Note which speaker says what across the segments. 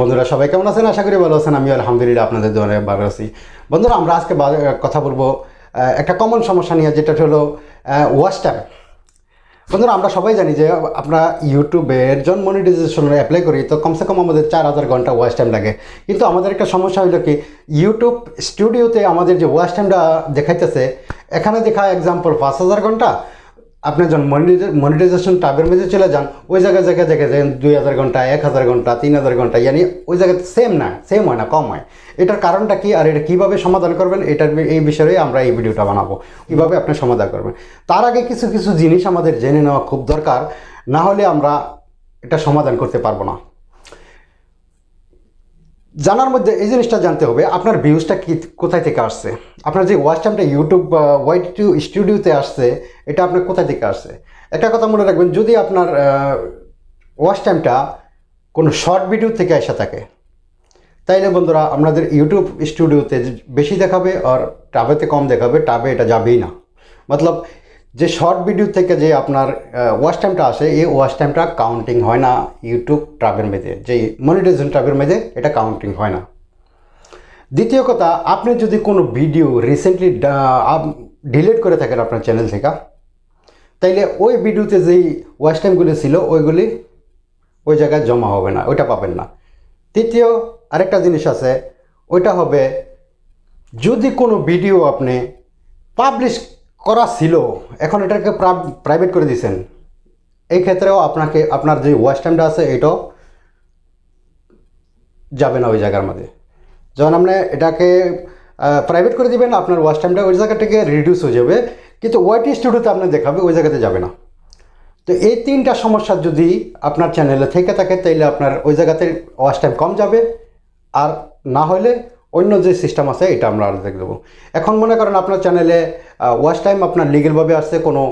Speaker 1: বন্ধুরা সবাই কেমন আছেন? আশা করি ভালো আছেন। আমি আলহামদুলিল্লাহ আপনাদের দোয়ায় ভালো আছি। বন্ধুরা আমরা আজকে কথা বলবো একটা কমন সমস্যা নিয়ে, যেটা হলো ওয়াচ টাইম। বন্ধুরা আমরা সবাই জানি যে আমরা ইউটিউবের জন্য মনিটাইজেশন অ্যাপ্লাই করি, তো কমসে কম আমাদের 4000 ঘন্টা ওয়াচ টাইম লাগে। কিন্তু আমাদের একটা সমস্যা হলো কি, ইউটিউব স্টুডিওতে আমাদের যে ওয়াচ টাইমটা দেখাইতেছে, এখানে দেখা এক্সাম্পল 5000 ঘন্টা। আপনি যখন মনিটাইজেশন ট্যাবের মধ্যে চলে যান, ওই জায়গায় দেখে যান 2000 ঘন্টা, 1000 ঘন্টা, 3000 ঘন্টা, ইয়ানি ওই জায়গাতে সেম হয় না, কম হয়। এটার কারণটা কি আর এটা কীভাবে সমাধান করবেন, এই বিষয়ে আমরা এই ভিডিওটা বানাবো, কীভাবে আপনি সমাধান করবেন। তার আগে কিছু জিনিস আমাদের জেনে নেওয়া খুব দরকার, না হলে আমরা এটা সমাধান করতে পারবো না। জানার মধ্যে এই জিনিসটা জানতে হবে, আপনার ভিউজটা কি কোথায় থেকে আসছে, আপনার যে ওয়াচ টাইমটা ইউটিউব স্টুডিওতে আসছে, এটা আপনার কোথায় থেকে আসছে। একটা কথা মনে রাখবেন, যদি আপনার ওয়াচ টাইমটা কোনো শর্ট ভিডিও থেকে আসা থাকে, তাইলে বন্ধুরা আপনাদের ইউটিউব স্টুডিওতে বেশি দেখাবে আর ট্যাবেতে কম দেখাবে, ট্যাবে এটা যাবেই না। মতলব যে শর্ট ভিডিও থেকে যে আপনার ওয়াচ টাইমটা আসে, এই ওয়াচ টাইমটা কাউন্টিং হয় না ইউটিউব ট্যাবের মধ্যে, যে মনিটাইজেশন ট্যাবের মধ্যে এটা কাউন্টিং হয় না। দ্বিতীয় কথা, আপনি যদি কোনো ভিডিও রিসেন্টলি ডিলিট করে থাকেন আপনার চ্যানেল থেকে, তাইলে ওই ভিডিওতে যেই ওয়াচ টাইমগুলি ছিল ওইগুলি ওই জায়গায় জমা হবে না, ওইটা পাবেন না। তৃতীয় আরেকটা জিনিস আছে, ওইটা হবে যদি কোনো ভিডিও আপনি পাবলিশ করা ছিল, এখন এটাকে প্রাইভেট করে দিয়েছেন, এই ক্ষেত্রেও আপনার যে ওয়াচ টাইমটা আছে এটাও যাবে না ওই জায়গার মধ্যে। যখন আপনি এটাকে প্রাইভেট করে দিবেন, আপনার ওয়াচ টাইমটা ওই জায়গা থেকে রিডিউস হয়ে যাবে, কিন্তু ওয়াইটি স্টুডিওতে আপনি দেখাবে, ওই জায়গাতে যাবে না। তো এই তিনটা সমস্যা যদি আপনার চ্যানেলে থেকে থাকে, তাইলে আপনার ওই জায়গাতে ওয়াচ টাইম কম যাবে, আর না হলে অন্য যে সিস্টেম আছে এটা আমরা আর দেখে দেবো। এখন মনে করেন আপনার চ্যানেলে ওয়াচ টাইম আপনার লিগেলভাবে আসছে, কোনো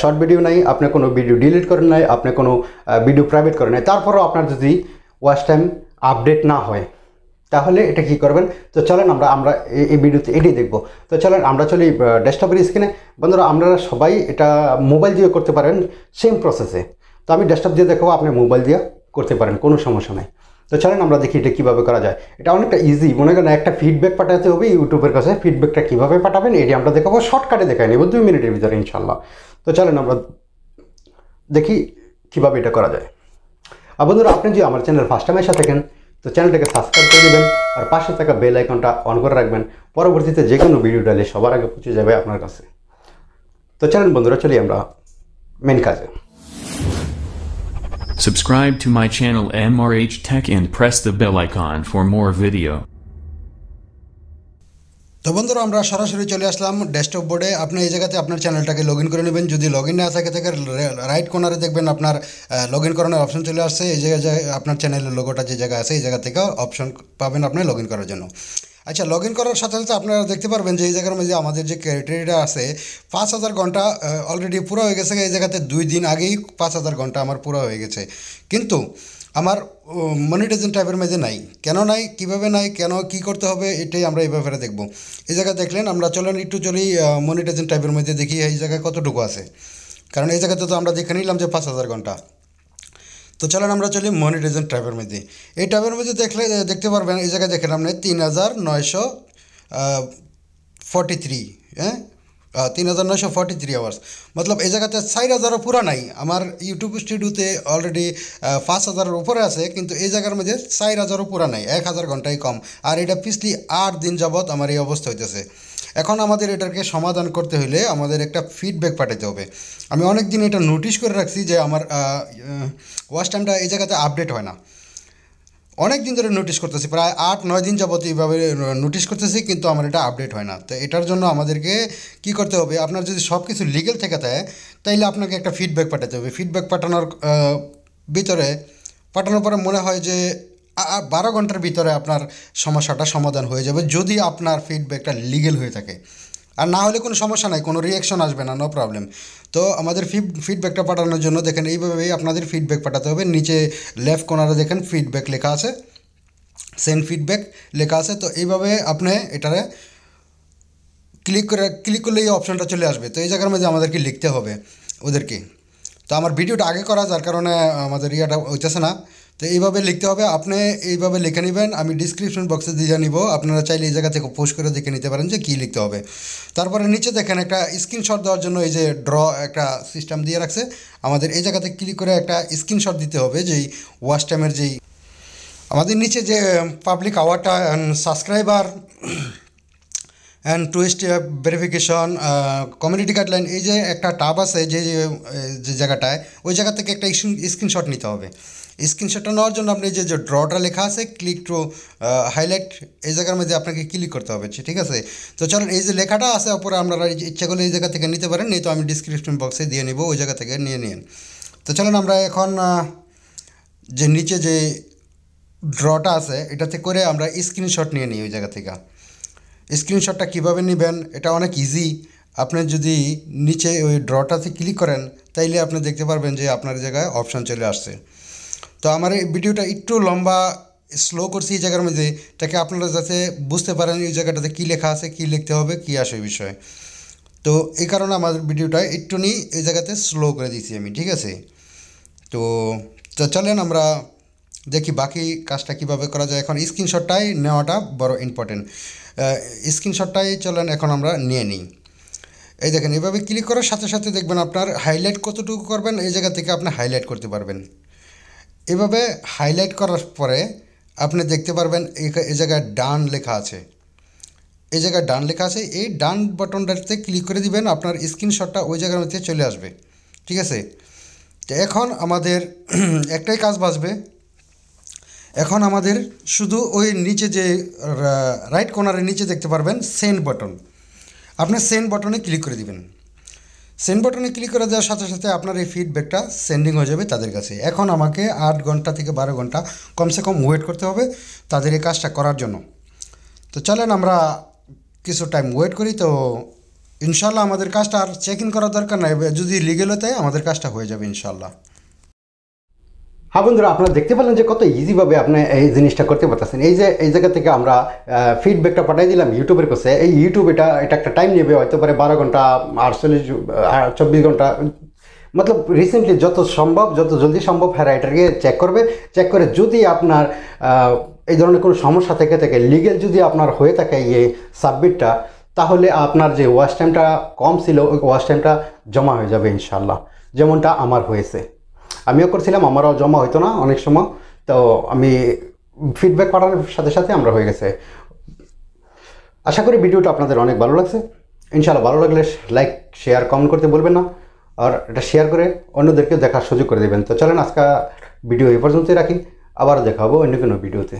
Speaker 1: শর্ট ভিডিও নাই, আপনি কোনো ভিডিও ডিলিট করেন নাই, আপনি কোনো ভিডিও প্রাইভেট করেন নাই, তারপরেও আপনার যদি ওয়াচ টাইম আপডেট না হয়, তাহলে এটা কী করবেন। তো চলেন আমরা এই ভিডিওতে এটাই দেখবো। তো চলেন আমরা চলি ডেস্কটপের স্ক্রিনে। বন্ধুরা আপনারা সবাই এটা মোবাইল দিয়ে করতে পারেন সেম প্রসেসে। তো আমি ডেস্কটপ দিয়ে দেখাবো, আপনি মোবাইল দিয়ে করতে পারেন, কোনো সমস্যা নাই। তো চলেন আমরা দেখি এটা কীভাবে করা যায়। এটা অনেকটা ইজি। মনে করেন একটা ফিডব্যাক পাঠাতে হবে ইউটিউবের কাছে, ফিডব্যাকটা কীভাবে পাঠাবেন এটি আমরা দেখাবো, শর্টকাটে দেখাই নেব 2 মিনিটের ভিতরে ইনশাল্লাহ। তো চলেন আমরা দেখি কীভাবে এটা করা যায়। আর বন্ধুরা আপনি যদি আমার চ্যানেল ফার্স্ট টাইম এসে থাকেন, তো চ্যানেলটাকে সাবস্ক্রাইব করে দেবেন আর পাশে থাকা বেল আইকনটা অন করে রাখবেন, পরবর্তীতে যে কোনো ভিডিও ডালে সবার আগে পৌঁছে যাবে আপনার কাছে। তো চলেন বন্ধুরা চলি আমরা মেন কাজে।
Speaker 2: Subscribe to my channel Mrhtech and press the bell icon for more video.
Speaker 3: তো বন্ধুরা আমরা সরাসরি চলে আসলাম ডেস্কটপ বোর্ডে। আপনি এই জায়গাতে আপনার চ্যানেলটাকে লগ ইন করে নেবেন। যদি লগ ইন না থাকে রাইট কর্নারে দেখবেন আপনার লগ ইন করানোর অপশন চলে আসছে। এই জায়গায় আপনার চ্যানেলের লোগোটা যে জায়গা আছে এই জায়গা থেকে অপশন পাবেন আপনি লগ ইন করার জন্য। আচ্ছা, লগ ইন করার সাথে সাথে আপনারা দেখতে পারবেন যে এই জায়গার মধ্যে আমাদের যে ক্রাইটেরিয়া আছে 5000 ঘন্টা অলরেডি পুরো হয়ে গেছে। এই জায়গাতে 2 দিন আগেই 5000 ঘন্টা আমার পুরো হয়ে গেছে, কিন্তু আমার মনিটাইজেশন টাইপের মধ্যে নাই। কেন নাই, কীভাবে নাই, কেন কী করতে হবে, এটাই আমরা এই ব্যাপারে দেখব। এই জায়গায় দেখলেন, আমরা একটু চলি মনিটাইজেশন টাইপের মধ্যে দেখি এই জায়গায় কতটুকু আছে, কারণ এই জায়গাতে তো আমরা দেখে নিলাম যে 5000 ঘন্টা। তো চলেন আমরা চলি মনিটাইজেশন ট্যাবের মধ্যে। এই ট্যাবের মধ্যে দেখতে পারবেন এই জায়গায় দেখেন আপনি 3943, হ্যাঁ 3943 আওয়ার্স। মতলব এই জায়গাতে 4000ও পুরা নাই। আমার ইউটিউব স্টুডিওতে অলরেডি 5000-এর উপরে আছে, কিন্তু এই জায়গার মধ্যে 4000ও পুরা নাই, 1000 ঘন্টাই কম। আর এটা পিছলি 8 দিন যাবৎ আমার এই অবস্থা হইতেছে। এখন আমাদের এটাকে সমাধান করতে হলে আমাদের একটা ফিডব্যাক পাঠাতে হবে। আমি অনেক দিন এটা নোটিশ করে রাখছি যে আমার ওয়াচ টাইমটা এই জায়গাতে আপডেট হয় না। অনেক দিন ধরে নোটিশ করতেছি, প্রায় 8-9 দিন যাবত এইভাবে নোটিশ করতেছি, কিন্তু আমার এটা আপডেট হয় না। তো এটার জন্য আমাদেরকে কি করতে হবে, আপনার যদি সব কিছু লিগেল থেকে থাকে তাইলে আপনাকে একটা ফিডব্যাক পাঠাতে হবে। ফিডব্যাক পাঠানোর পরে মনে হয় যে 12 ঘন্টার ভিতরে আপনার সমস্যাটা সমাধান হয়ে যাবে, যদি আপনার ফিডব্যাকটা লিগেল হয়ে থাকে। আর না হলে কোনো সমস্যা নাই, কোনো রিয়াকশন আসবে না, নো প্রবলেম। তো আমাদের ফিডব্যাকটা পাঠানোর জন্য দেখেন এইভাবেই আপনাদের ফিডব্যাক পাঠাতে হবে। নিচে লেফট কর্নারে দেখেন ফিডব্যাক লেখা আছে, সেন্ড ফিডব্যাক লেখা আছে। তো এইভাবে আপনি এটারে ক্লিক করলে এই অপশানটা চলে আসবে। তো এই জায়গার মধ্যে আমাদেরকে লিখতে হবে ওদেরকে। তো আমার ভিডিওটা আগে করা, যার কারণে আমাদের ইয়েটা হইতেছে না। তো এইভাবে লিখতে হবে, আপনি এইভাবে লিখে নেবেন, আমি ডিসক্রিপশন বক্সে দিয়ে নিব, আপনারা চাইলে এই জায়গা থেকে পোস্ট করে দেখে নিতে পারেন যে কী লিখতে হবে। তারপরে নিচে দেখেন একটা স্ক্রিনশট দেওয়ার জন্য এই যে ড্র একটা সিস্টেম দিয়ে রাখছে, আমাদের এই জায়গাতে ক্লিক করে একটা স্ক্রিনশট দিতে হবে যেই ওয়াচ টাইমের যেই আমাদের নিচে যে পাবলিক আওয়ারটা subscriber and two step verification community guideline, এই যে একটা টাব আছে যে যে জায়গাটায়, ওই জায়গা থেকে একটা স্ক্রিনশট নিতে হবে। স্ক্রিনশটটা নেওয়ার জন্য আপনি যে যে ড্রটা লেখা আছে ক্লিক টু হাইলাইট, এই জায়গার মধ্যে আপনাকে ক্লিক করতে হবে, ঠিক আছে। তো চলুন এই যে লেখাটা আছে ওপরে, আপনারা ইচ্ছা করলে এই জায়গা থেকে নিতে পারেন, নেই তো আমি ডিসক্রিপশন বক্সে দিয়ে নিব, ওই জায়গা থেকে নিয়ে নিন। তো চলুন আমরা এখন যে নিচে যে ড্রটা আছে এটাতে করে আমরা স্ক্রিনশট নিয়ে নিই ওই জায়গা থেকে। স্ক্রিনশটটা কীভাবে নেবেন এটা অনেক ইজি। আপনি যদি নিচে ওই ড্রটাতে ক্লিক করেন তাইলে আপনি দেখতে পারবেন যে আপনার জায়গায় অপশান চলে আসছে। তো আমার এই ভিডিওটা একটু লম্বা স্লো করছি এই জায়গার মধ্যে, তাকে আপনারা যাতে বুঝতে পারেন এই জায়গাটাতে কী লেখা আছে, কী লিখতে হবে, কী আসে বিষয়। তো এই কারণে আমার ভিডিওটা একটু নিয়ে এই জায়গাতে স্লো করে দিয়েছি আমি, ঠিক আছে। তো চলেন আমরা দেখি বাকি কাজটা কীভাবে করা যায়। এখন স্ক্রিনশটটাই নেওয়াটা বড় ইম্পর্টেন্ট। স্ক্রিনশটটাই চলেন এখন আমরা নিয়ে নিই। এই দেখেন এভাবে ক্লিক করার সাথে সাথে দেখবেন আপনার হাইলাইট কতটুকু করবেন এই জায়গা থেকে আপনি হাইলাইট করতে পারবেন। এভাবে হাইলাইট করার পরে আপনি দেখতে পারবেন এই জায়গায় ডান লেখা আছে, এই জায়গায় ডান লেখা আছে, এই ডান বাটনটাতে ক্লিক করে দিবেন, আপনার স্ক্রিনশটটা ওই জায়গার মধ্যে চলে আসবে, ঠিক আছে। তো এখন আমাদের একটাই কাজ বাঁচবে, এখন আমাদের শুধু ওই নিচে যে রাইট কর্নারের নিচে দেখতে পারবেন সেন্ড বাটন, আপনি সেন্ড বাটনে ক্লিক করে দিবেন। সেন্ড বাটনে ক্লিক করে দেওয়ার সাথে সাথে আপনার এই ফিডব্যাকটা সেন্ডিং হয়ে যাবে তাদের কাছে। এখন আমাকে 8 ঘন্টা থেকে 12 ঘন্টা কমসে কম ওয়েট করতে হবে তাদের এই কাজটা করার জন্য। তো চলেন আমরা কিছু টাইম ওয়েট করি। তো ইনশাল্লাহ আমাদের কাজটা আর চেক ইন করার দরকার নাই, যদি লিগেল হতে আমাদের কাজটা হয়ে যাবে ইনশাল্লাহ।
Speaker 1: হ্যাঁ বন্ধুরা, আপনারা দেখতে পেলেন যে কত ইজিভাবে আপনি এই জিনিসটা করতে পারতেছেন। এই যে এই জায়গা থেকে আমরা ফিডব্যাকটা পাঠিয়ে দিলাম ইউটিউবের কাছে। এই ইউটিউব এটা একটা টাইম নেবে, হয়তো পারে 12 ঘন্টা, 24 ঘন্টা, মতলব রিসেন্টলি যত সম্ভব, যত জলদি সম্ভব হ্যাঁ এটাকে চেক করবে। চেক করে যদি আপনার এই ধরনের কোনো সমস্যা থেকে থাকে, লিগেল যদি আপনার হয়ে থাকে এই সাবমিটটা, তাহলে আপনার যে ওয়াচ টাইমটা কম ছিল ওই ওয়াচ টাইমটা জমা হয়ে যাবে ইনশাল্লাহ, যেমনটা আমার হয়েছে। আমিও করছিলাম, আমারও জমা হইতো না অনেক সময়, তো আমি ফিডব্যাক পাঠানোর সাথে সাথে আমরা হয়ে গেছে। আশা করি ভিডিওটা আপনাদের অনেক ভালো লাগছে। ইনশাআল্লাহ ভালো লাগলে লাইক, শেয়ার, কমেন্ট করতে বলবেন না, আর এটা শেয়ার করে অন্যদেরকেও দেখার সুযোগ করে দেবেন। তো চলেন আজকে ভিডিও এই পর্যন্তই রাখি, আবার দেখা হবো অন্য কোনো ভিডিওতে।